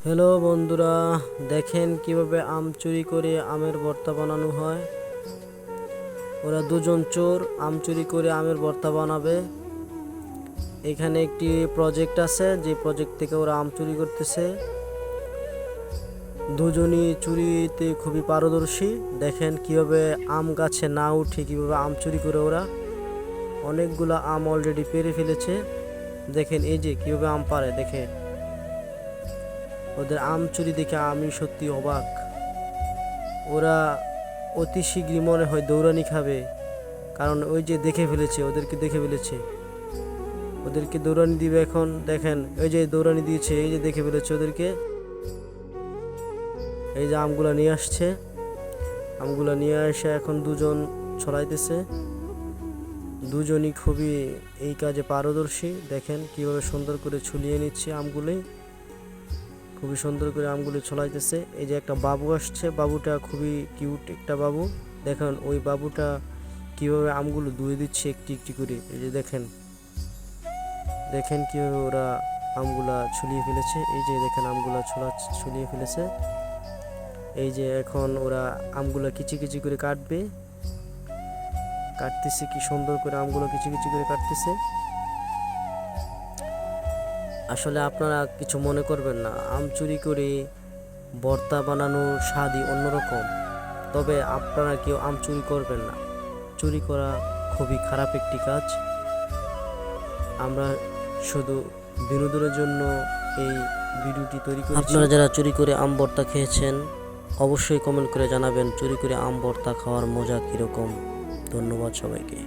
Hello বন্ধুরা, দেখেন কিভাবে আম চুরি করে আমের ভর্তা বানানো হয়। ওরা দুজন চোর আম চুরি করে আমের ভর্তা বানাবে। এখানে একটি প্রজেক্ট আছে, যে প্রজেক্ট থেকে ওরা আম চুরি করতেছে। দুজনই চুরিতে খুবই পারদর্শী। দেখেন কিভাবে আম গাছে না উঠে কিভাবে আম চুরি করে ওরা। অনেকগুলো আম অলরেডি পেরে ফেলেছে। দেখেন এই যে কিভাবে আম পারে, দেখেন ওদের আম চুরি দেখে আমি সত্যি অবাক। ওরা অতি শীঘ্রই মনে হয় দৌড়ানি খাবে, কারণ ওই যে দেখে ফেলেছে, ওদেরকে দেখে ফেলেছে, ওদেরকে দৌড়ানি দিবে এখন। দেখেন ওই যে দৌড়ানি দিয়েছে, এই যে দেখে ফেলেছে ওদেরকে। এই যে আমগুলা নিয়ে আসছে, আমগুলা নিয়ে এসে এখন দুজন ছড়াইতেছে। দুজনই খুবই এই কাজে পারদর্শী। দেখেন কিভাবে সুন্দর করে ছুলিয়ে নিচ্ছে আমগুলি, খুবই সুন্দর করে আমগুলি ছড়াইতেছে। এই যে একটা বাবু আসছে, বাবুটা খুবই কিউট একটা বাবু। দেখেন ওই বাবুটা কিভাবে আমগুলো ধুয়ে দিচ্ছে একটি একটি করে। এই যে দেখেন, দেখেন কিভাবে ওরা আমগুলা ছুলিয়ে ফেলেছে। এই যে দেখেন আমগুলা ছুলিয়ে ফেলেছে। এই যে এখন ওরা আমগুলা কিচি কিচি করে কাটবে, কাটতেছে কি সুন্দর করে আমগুলো কিচি কিচি করে কাটতেছে। আসলে আপনারা কিছু মনে করবেন না, আম চুরি করে ভর্তা বানানোর স্বাদই অন্যরকম। তবে আপনারা কেউ আম চুরি করবেন না, চুরি করা খুবই খারাপ একটি কাজ। আমরা শুধু বিনোদনের জন্য এই ভিডিওটি তৈরি করেছি। আপনারা যারা চুরি করে আম ভর্তা খেয়েছেন অবশ্যই কমেন্ট করে জানাবেন চুরি করে আম ভর্তা খাওয়ার মজা কীরকম। ধন্যবাদ সবাইকে।